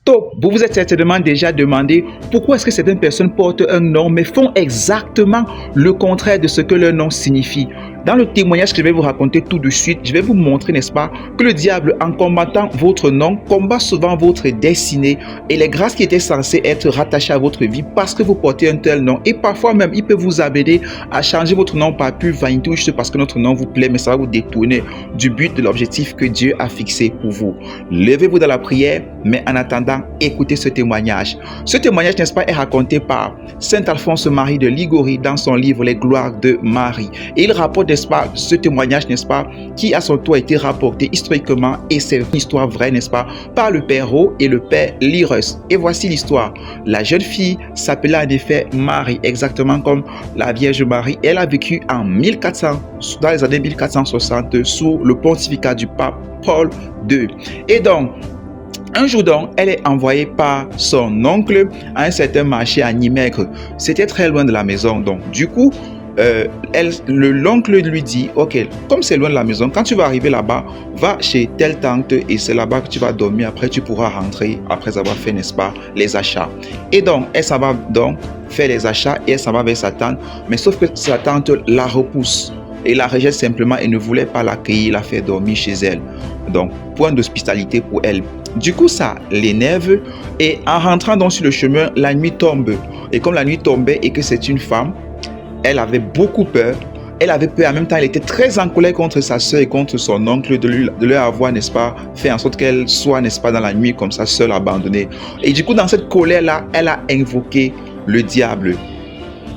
Top, vous vous êtes certainement déjà demandé pourquoi est-ce que certaines personnes portent un nom mais font exactement le contraire de ce que leur nom signifie. Dans le témoignage que je vais vous raconter tout de suite, je vais vous montrer, n'est-ce pas, que le diable, en combattant votre nom, combat souvent votre destinée et les grâces qui étaient censées être rattachées à votre vie parce que vous portez un tel nom. Et parfois même, il peut vous amener à changer votre nom par pure vanité ou juste parce que notre nom vous plaît, mais ça va vous détourner du but, de l'objectif que Dieu a fixé pour vous. Levez-vous dans la prière, mais en attendant, écoutez ce témoignage. Ce témoignage, n'est-ce pas, est raconté par Saint Alphonse Marie de Liguori dans son livre Les Gloires de Marie. Et il rapporte, n'est-ce pas, ce témoignage, n'est-ce pas, qui à son tour a été rapporté historiquement et c'est une histoire vraie, n'est-ce pas, par le père Rowe et le père Lyrus. Et voici l'histoire. La jeune fille s'appelait en effet Marie, exactement comme la Vierge Marie. Elle a vécu en 1400, dans les années 1460, sous le pontificat du pape Paul II. Et donc, un jour donc, elle est envoyée par son oncle à un certain marché à Nimègre. C'était très loin de la maison. Donc, du coup, l'oncle lui dit, ok, comme c'est loin de la maison, quand tu vas arriver là-bas, va chez telle tante et c'est là-bas que tu vas dormir. Après, tu pourras rentrer après avoir fait, n'est-ce pas, les achats. Et donc, elle s'en va donc faire les achats et elle s'en va vers sa tante. Mais sauf que sa tante la repousse et la rejette simplement et ne voulait pas l'accueillir, la faire dormir chez elle. Donc, point d'hospitalité pour elle. Du coup, ça l'énerve et en rentrant donc sur le chemin, la nuit tombe. Et comme la nuit tombait et que c'est une femme, elle avait beaucoup peur. Elle avait peur, en même temps, elle était très en colère contre sa soeur et contre son oncle de leur avoir, n'est-ce pas, fait en sorte qu'elle soit, n'est-ce pas, dans la nuit comme ça, seule, abandonnée. Et du coup, dans cette colère-là, elle a invoqué le diable.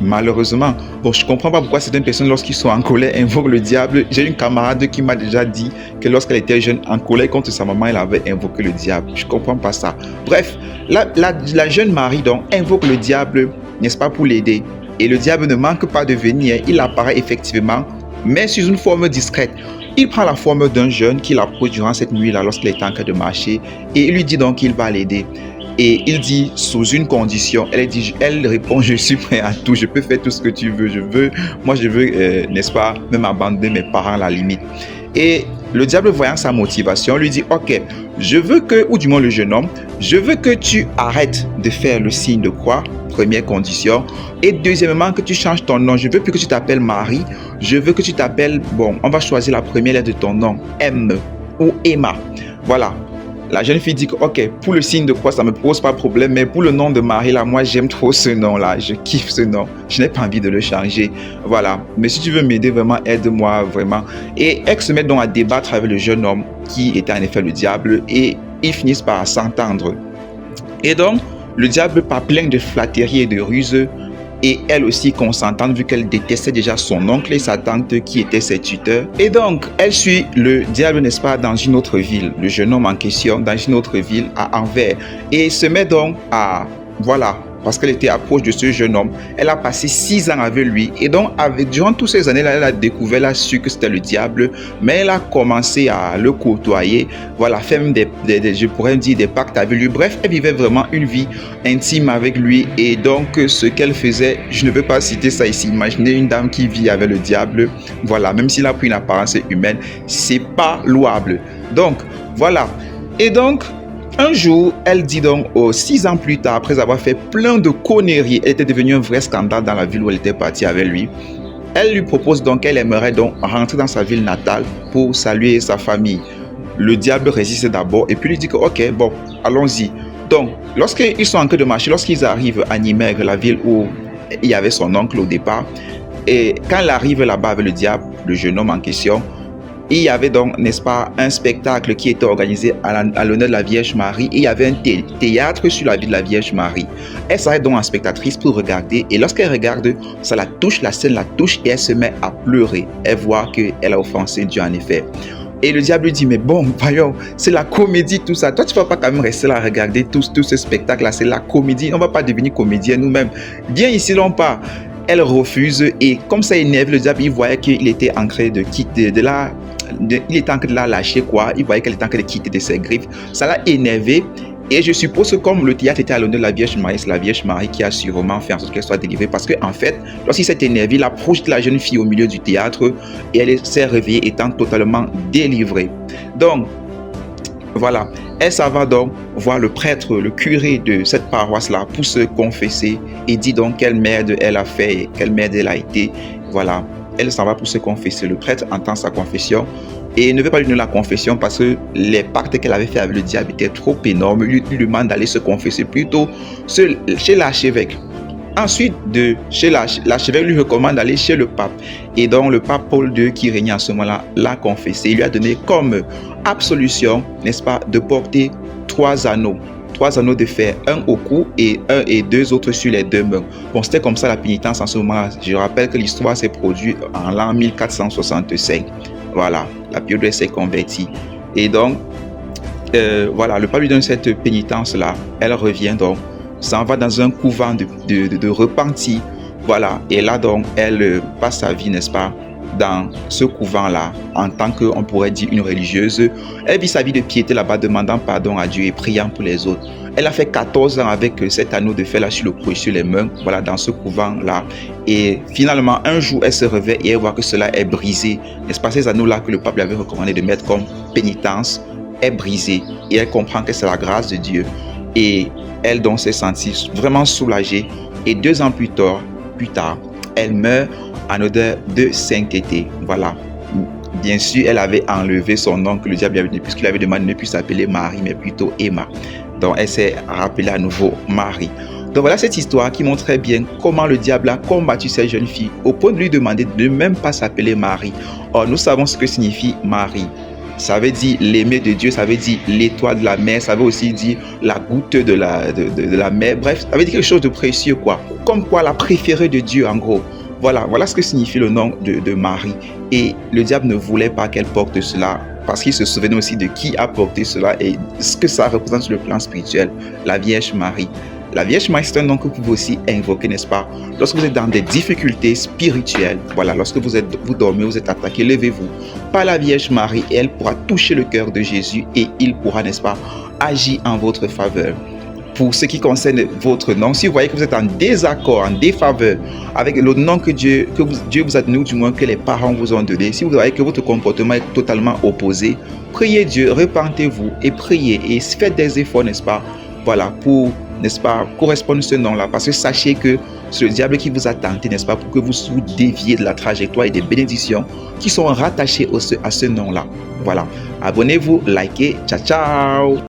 Malheureusement, bon, je ne comprends pas pourquoi certaines personnes, lorsqu'ils sont en colère, invoquent le diable. J'ai une camarade qui m'a déjà dit que lorsqu'elle était jeune, en colère contre sa maman, elle avait invoqué le diable. Je ne comprends pas ça. Bref, la jeune Marie, donc, invoque le diable, n'est-ce pas, pour l'aider. Et le diable ne manque pas de venir. Il apparaît effectivement, mais sous une forme discrète. Il prend la forme d'un jeune qui l'approche durant cette nuit-là, lorsqu'il est en train de marcher, et il lui dit donc qu'il va l'aider. Et il dit sous une condition, elle répond, je suis prêt à tout, je peux faire tout ce que tu veux, moi je veux, n'est-ce pas, même abandonner mes parents à la limite. Et le diable, voyant sa motivation, lui dit, ok, je veux que, ou du moins le jeune homme, je veux que tu arrêtes de faire le signe de croix, première condition, et deuxièmement, que tu changes ton nom. Je veux plus que tu t'appelles Marie, je veux que tu t'appelles, bon, on va choisir la première lettre de ton nom, M ou Emma. Voilà. La jeune fille dit que, ok, pour le signe de croix, ça ne me pose pas de problème, mais pour le nom de Marie, là, moi, j'aime trop ce nom-là. Je kiffe ce nom. Je n'ai pas envie de le changer. Voilà. Mais si tu veux m'aider, vraiment, aide-moi, vraiment. Et elle se met donc à débattre avec le jeune homme qui était en effet le diable et ils finissent par s'entendre. Et donc, le diable, par plein de flatteries et de ruses, et elle aussi consentante vu qu'elle détestait déjà son oncle et sa tante qui étaient ses tuteurs. Et donc, elle suit le diable, n'est-ce pas, dans une autre ville, le jeune homme en question, dans une autre ville à Anvers. Et se met donc à, voilà, parce qu'elle était proche de ce jeune homme, elle a passé 6 ans avec lui. Et donc, durant toutes ces années-là, elle a découvert, elle a su que c'était le diable, mais elle a commencé à le côtoyer, voilà, faire même je pourrais dire des pactes avec lui. Bref, elle vivait vraiment une vie intime avec lui. Et donc, ce qu'elle faisait, je ne veux pas citer ça ici. Imaginez une dame qui vit avec le diable, voilà, même s'il a pris une apparence humaine, c'est pas louable. Donc, voilà. Et donc, un jour, elle dit donc, 6 ans plus tard, après avoir fait plein de conneries, elle était devenue un vrai scandale dans la ville où elle était partie avec lui. Elle lui propose donc qu'elle aimerait donc rentrer dans sa ville natale pour saluer sa famille. Le diable résiste d'abord et puis lui dit que, ok, bon, allons-y. Donc, lorsqu'ils sont en train de marcher, lorsqu'ils arrivent à Nimègre, la ville où il y avait son oncle au départ, et quand elle arrive là-bas avec le diable, le jeune homme en question, il y avait donc, n'est-ce pas, un spectacle qui était organisé à l'honneur de la Vierge Marie et il y avait un théâtre sur la vie de la Vierge Marie. Elle s'arrête donc en spectatrice pour regarder et lorsqu'elle regarde, ça la touche, la scène la touche et elle se met à pleurer. Elle voit qu'elle a offensé Dieu en effet. Et le diable lui dit, mais bon, voyons, c'est la comédie, tout ça. Toi, tu ne vas pas quand même rester là à regarder tout ce spectacle-là. C'est la comédie. On ne va pas devenir comédien nous-mêmes. Viens ici, non pas. Elle refuse et comme ça énerve le diable, il voyait qu'il était en train de quitter il était en train de la lâcher quoi, il voyait qu'elle était en train de quitter de ses griffes, ça l'a énervé et je suppose que comme le théâtre était à l'honneur de la Vierge Marie, c'est la Vierge Marie qui a sûrement fait en sorte qu'elle soit délivrée parce qu'en fait, lorsqu'il s'est énervé, il approche de la jeune fille au milieu du théâtre et elle s'est réveillée étant totalement délivrée. Donc, voilà, elle s'en va donc voir le prêtre, le curé de cette paroisse-là pour se confesser et dit donc quelle merde elle a fait, quelle merde elle a été. Voilà, elle s'en va pour se confesser. Le prêtre entend sa confession et ne veut pas lui donner la confession parce que les pactes qu'elle avait fait avec le diable étaient trop énormes. Lui demande d'aller se confesser plutôt chez l'archevêque. Ensuite, de chez l'archevêque lui recommande d'aller chez le pape. Et donc, le pape Paul II, qui régnait à ce moment-là, l'a confessé. Il lui a donné comme absolution, n'est-ce pas, de porter 3 anneaux. 3 anneaux de fer, un au cou et 2 autres sur les 2 mains. Bon, c'était comme ça la pénitence en ce moment. Je rappelle que l'histoire s'est produite en l'an 1465. Voilà, la période où elle s'est convertie. Et donc, voilà, le pape lui donne cette pénitence-là. Elle revient donc, s'en va dans un couvent de repentis. Voilà, et là donc, elle passe sa vie, n'est-ce pas, dans ce couvent-là, en tant qu'on pourrait dire une religieuse. Elle vit sa vie de piété là-bas, demandant pardon à Dieu et priant pour les autres. Elle a fait 14 ans avec cet anneau de fer là sur le cou et sur les mains, voilà, dans ce couvent-là. Et finalement, un jour, elle se réveille et elle voit que cela est brisé. N'est-ce pas, ces anneaux-là que le pape lui avait recommandé de mettre comme pénitence est brisé. Et elle comprend que c'est la grâce de Dieu. Et elle donc s'est sentie vraiment soulagée. Et 2 ans plus tard, elle meurt en odeur de sainteté. Voilà. Bien sûr, elle avait enlevé son nom que le diable lui avait donné, puisqu'il avait demandé de ne plus s'appeler Marie, mais plutôt Emma. Donc, elle s'est rappelée à nouveau Marie. Donc, voilà cette histoire qui montre très bien comment le diable a combattu cette jeune fille, au point de lui demander de ne même pas s'appeler Marie. Or, nous savons ce que signifie Marie. Ça veut dire l'aimer de Dieu, ça veut dire l'étoile de la mer, ça veut aussi dire la goutte de la mer. Bref, ça veut dire quelque chose de précieux, quoi. Comme quoi, la préférée de Dieu, en gros. Voilà ce que signifie le nom de Marie. Et le diable ne voulait pas qu'elle porte cela parce qu'il se souvenait aussi de qui a porté cela et ce que ça représente sur le plan spirituel, la Vierge Marie. La Vierge Marie, c'est un nom que vous pouvez aussi invoquer, n'est-ce pas? Lorsque vous êtes dans des difficultés spirituelles, voilà, lorsque vous dormez, vous êtes attaqué, levez-vous par la Vierge Marie et elle pourra toucher le cœur de Jésus et il pourra, n'est-ce pas, agir en votre faveur. Pour ce qui concerne votre nom, si vous voyez que vous êtes en désaccord, en défaveur avec le nom que Dieu vous a donné, ou du moins que les parents vous ont donné, si vous voyez que votre comportement est totalement opposé, priez Dieu, repentez-vous et priez et faites des efforts, n'est-ce pas, voilà, pour, n'est-ce pas, correspondre à ce nom-là, parce que sachez que c'est le diable qui vous a tenté, n'est-ce pas, pour que vous vous déviez de la trajectoire et des bénédictions qui sont rattachées à ce nom-là. Voilà, abonnez-vous, likez, ciao, ciao.